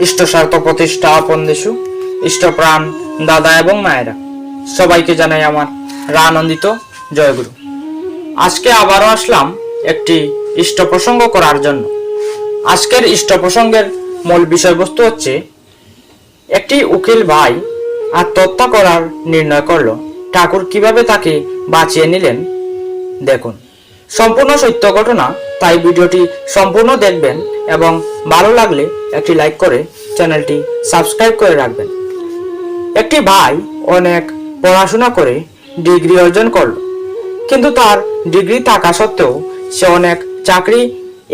ইষ্টস্বার্থ প্রতিষ্ঠা আপন দেশু ইষ্টপ্রাণ দাদা এবং মায়েরা সবাইকে জানাই আমার আনন্দিত জয়গুরু। আজকে আবারও আসলাম একটি ইষ্ট প্রসঙ্গ করার জন্য। আজকের ইষ্ট প্রসঙ্গের মূল বিষয়বস্তু হচ্ছে একটি উকিল ভাই আত্মহত্যা করার নির্ণয় করলো, ঠাকুর কিভাবে তাকে বাঁচিয়ে নিলেন দেখুন। সম্পূর্ণ সত্য ঘটনা, তাই ভিডিওটি সম্পূর্ণ দেখবেন এবং ভালো লাগলে একটি লাইক করে চ্যানেলটি সাবস্ক্রাইব করে রাখবেন। একটি ভাই অনেক পড়াশোনা করে ডিগ্রি অর্জন করলো, কিন্তু তার ডিগ্রি থাকা সত্ত্বেও সে অনেক চাকরি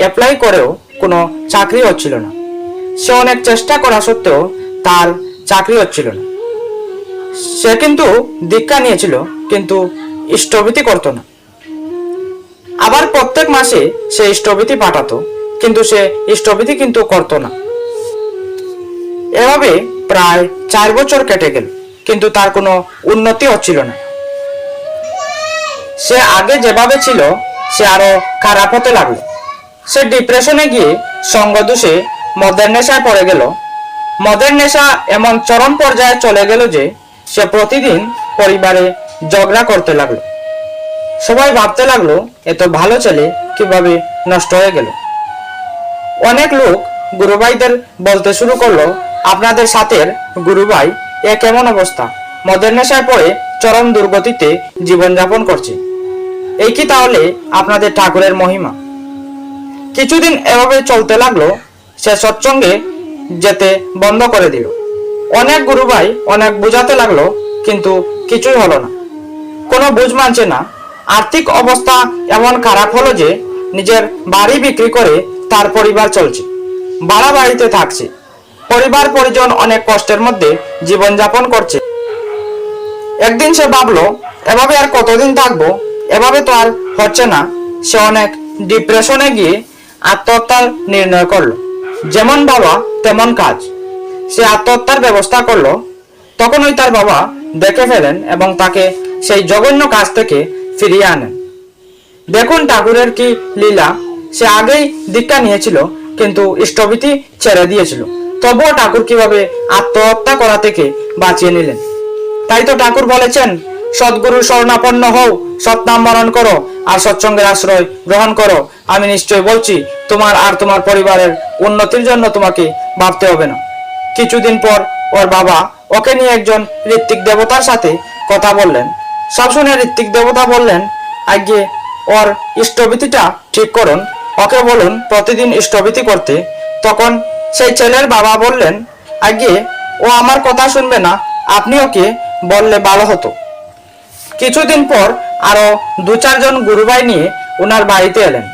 অ্যাপ্লাই করেও কোনো চাকরি হচ্ছিল না। সে অনেক চেষ্টা করা সত্ত্বেও তার চাকরি হচ্ছিল না। সে কিন্তু দীক্ষা নিয়েছিল, কিন্তু ইষ্টভীতি করতো না। আবার প্রত্যেক মাসে সে ইষ্টভীতি পাঠাতো, কিন্তু সে ইষ্টভীতি কিন্তু করতো না। এভাবে প্রায় 4 বছর কেটে গেল, কিন্তু তার কোনো উন্নতি হচ্ছিল না। সে আগে যেভাবে ছিল সে আরো খারাপ হতে লাগলো। সে ডিপ্রেশনে গিয়ে সঙ্গ দোষে মদের নেশায় পড়ে গেল। মদের নেশা এমন চরম পর্যায়ে চলে গেল যে সে প্রতিদিন পরিবারে ঝগড়া করতে লাগলো। সবাই ভাবতে লাগলো এত ভালো ছেলে কিভাবে নষ্ট হয়ে গেল। অনেক লোক গুরুভাইদের বলতে শুরু করলো, আপনাদের সাথের গুরুভাই এ কেমন অবস্থা, মদের নেশায় পড়ে চরম দুর্গতিতে জীবনযাপন করছে। এই কি তাহলে আপনাদের ঠাকুরের মহিমা? কিছুদিন এভাবে চলতে লাগলো। সে সৎসঙ্গে যেতে বন্ধ করে দিল। অনেক গুরুভাই অনেক বোঝাতে লাগলো, কিন্তু কিছুই হলো না। কোনো বুঝ মানছে না। আর্থিক অবস্থা এমন খারাপ হলো যে নিজের বাড়ি বিক্রি করে তার পরিবার চলছে, ভাড়া বাড়িতে থাকছে। পরিবার পরিজন অনেক কষ্টের মধ্যে জীবনযাপন করছে। একদিন সে ভাবলো, এভাবে আর কতদিন থাকবো, এভাবে তো আর হচ্ছে না। সে অনেক ডিপ্রেশনে গিয়ে আত্মহত্যার নির্ণয় করলো। যেমন বাবা তেমন কাজ। সে আত্মহত্যার ব্যবস্থা করলো। তখনই তার বাবা দেখে ফেলেন এবং তাকে সেই জঘন্য কাজ থেকে ফিরিয়ে আনেন। দেখুন ঠাকুরের কি লীলা। সে আগেই দীক্ষা নিয়েছিল, কিন্তু ইষ্টভীতি ছেড়ে দিয়েছিল। তবুও ঠাকুর কিভাবে আত্মহত্যা করা থেকে বাঁচিয়ে নিলেন। তাই তো ঠাকুর বলেছেন, সদ্গুরু শরণাপন্ন হও, সৎনাম বরণ করো আর সৎসঙ্গের আশ্রয় গ্রহণ করো। আমি নিশ্চয় বলছি, তোমার আর তোমার পরিবারের উন্নতির জন্য তোমাকে ভাবতে হবে না। কিছুদিন পর ওর বাবা ওকে নিয়ে একজন ঋত্বিক দেবতার সাথে কথা বললেন। সব শুনে ঋত্বিক দেবতা বললেন, আগে ওর ইষ্টভীতিটা ঠিক করুন, ওকে বলুন প্রতিদিন ইষ্টভীতি করতে। তখন সেই ছেলের বাবা বললেন, আগে ও আমার কথা শুনবে না, আপনি ওকে বললে ভালো হতো। কিছুদিন পর আরো 2-4 জন গুরুভাই নিয়ে ওনার বাড়িতে এলেন।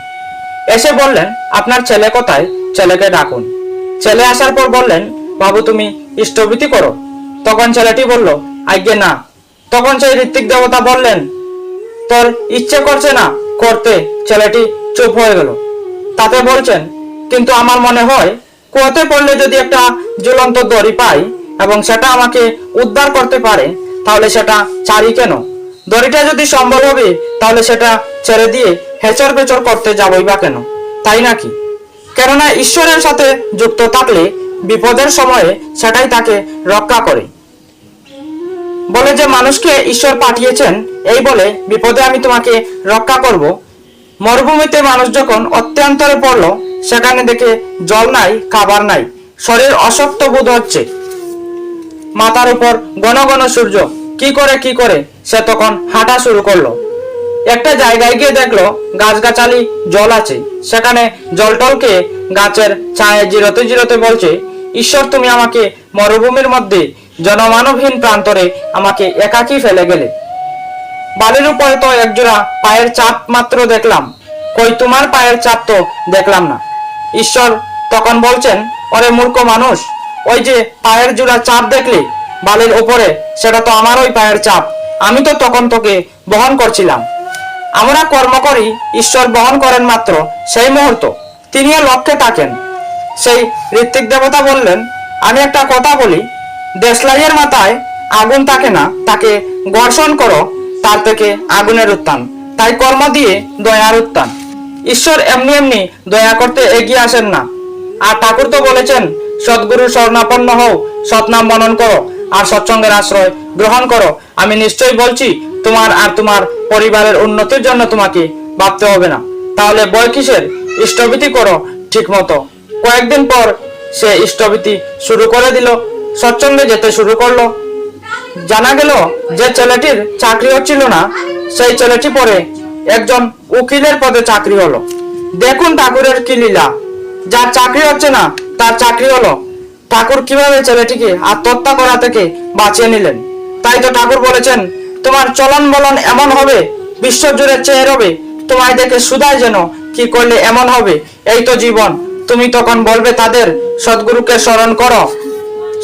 এসে বললেন, আপনার ছেলে কোথায়, ছেলেকে ডাকুন। ছেলে আসার পর বললেন, বাবু তুমি ইষ্টভীতি করো। তখন ছেলেটি বলল, আজ্ঞে না। তখন সেই ঋত্বিক দেবতা বললেন, তোর ইচ্ছে করছে না করতে। ছেলেটি চুপ হয়ে গেল। তাতে বলছেন, কিন্তু আমার মনে হয় কুয়াতে পড়লে যদি একটা ঝুলন্ত দড়ি পাই এবং সেটা আমাকে উদ্ধার করতে পারে, তাহলে সেটা ছাড়ি কেন? দড়িটা যদি সম্ভব হবে, তাহলে সেটা ছেড়ে দিয়ে হেচর পেচর করতে যাবই বা কেন, তাই নাকি? কেননা ঈশ্বরের সাথে যুক্ত থাকলে বিপদের সময়ে সেটাই তাকে রক্ষা করে। বলে যে মানুষকে ঈশ্বর পাঠিয়েছেন, এই বলে বিপদে আমি তোমাকে রক্ষা করব। মরুভূমিতে মানুষ যখন অত্যন্তরে পড়লো, সেখানে দেখে জল নাই, খাবার নাই, শরীর অশক্ত বোধ হচ্ছে, মাথার উপর ঘন ঘন সূর্য। কি করে সে তখন হাঁটা শুরু করলো। একটা জায়গায় গিয়ে দেখলো গাছগাছালি জল আছে। সেখানে জল টলকে গাছের ছায়ে জিরোতে জিরোতে বলছে, ঈশ্বর তুমি আমাকে মরুভূমির মধ্যে জনমানবহীন প্রান্তরে আমাকে একাকী ফেলে গেলে। বালির উপরে তো একজোড়া পায়ের চাপ মাত্র দেখলাম, কই তোমার পায়ের চাপ তো দেখলাম না। ঈশ্বর তখন বলছেন, ওরে মূর্খ মানুষ, ওই যে পায়ের জোড়া চাপ দেখলি বালির উপরে, সেটা তো আমার ওই পায়ের চাপ। আমি তো তখন তোকে বহন করছিলাম। আমরা কর্ম করি, ঈশ্বর বহন করেন মাত্র সেই মুহূর্ত, তিনিও লক্ষ্যে থাকেন। সেই ঋত্বিক দেবতা বললেন, আমি একটা কথা বলি, দেশলাইয়ের মাথায় আগুন থাকে না, তাকে ঘর্ষণ করো, তার থেকে আগুনের উত্থান। তাই কর্ম দিয়ে দয়ার উত্থান। ঈশ্বর এমনি এমনি দয়া করতে এগিয়ে আসেন না। আর ঠাকুর তো বলেছেন, সদ্গুরুর শরণাপন্ন হও, সৎনাম মনন করো আর সৎসঙ্গের আশ্রয় গ্রহণ করো। আমি নিশ্চয়ই বলছি, তোমার আর তোমার পরিবারের উন্নতির জন্য তোমাকে ভাবতে হবে না। তাহলে ভয় কিসের? ইষ্টভীতি করো ঠিক মতো। কয়েকদিন পর সে ইষ্টভীতি শুরু করে দিল, সৎসঙ্গে যেতে শুরু করলো। জানা গেল যে ছেলেটির চাকরি হচ্ছিল না, সেই ছেলেটি পরে একজন উকিলের পদে চাকরি হলো। দেখুন ঠাকুরের কি লীলা, যার চাকরি হচ্ছে না তার চাকরি হলো। ঠাকুর কিভাবে ছেলেটিকে আত্মহত্যা করা থেকে বাঁচিয়ে নিলেন। তাই তো ঠাকুর বলেছেন, তোমার চলন বলন এমন হবে, বিশ্বজুড়ে চেয়ে রবে তোমায় দেখে সুধায় যেন কি করলে এমন হবে। এই তো জীবন। তুমি তখন বলবে তাদের, সদ্গুরুকে স্মরণ করো,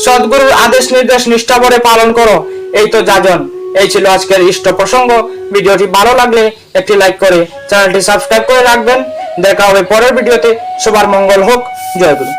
সদ্গুরুর আদেশ নির্দেশ নিষ্ঠাভরে পালন করো। এই তো যাজন। এই ছিল আজকের ইষ্ট প্রসঙ্গ। ভিডিওটি ভালো লাগলে একটি লাইক করে চ্যানেলটি সাবস্ক্রাইব করে রাখবেন। দেখা হবে পরের ভিডিওতে। সবার মঙ্গল হোক। জয় গুরু।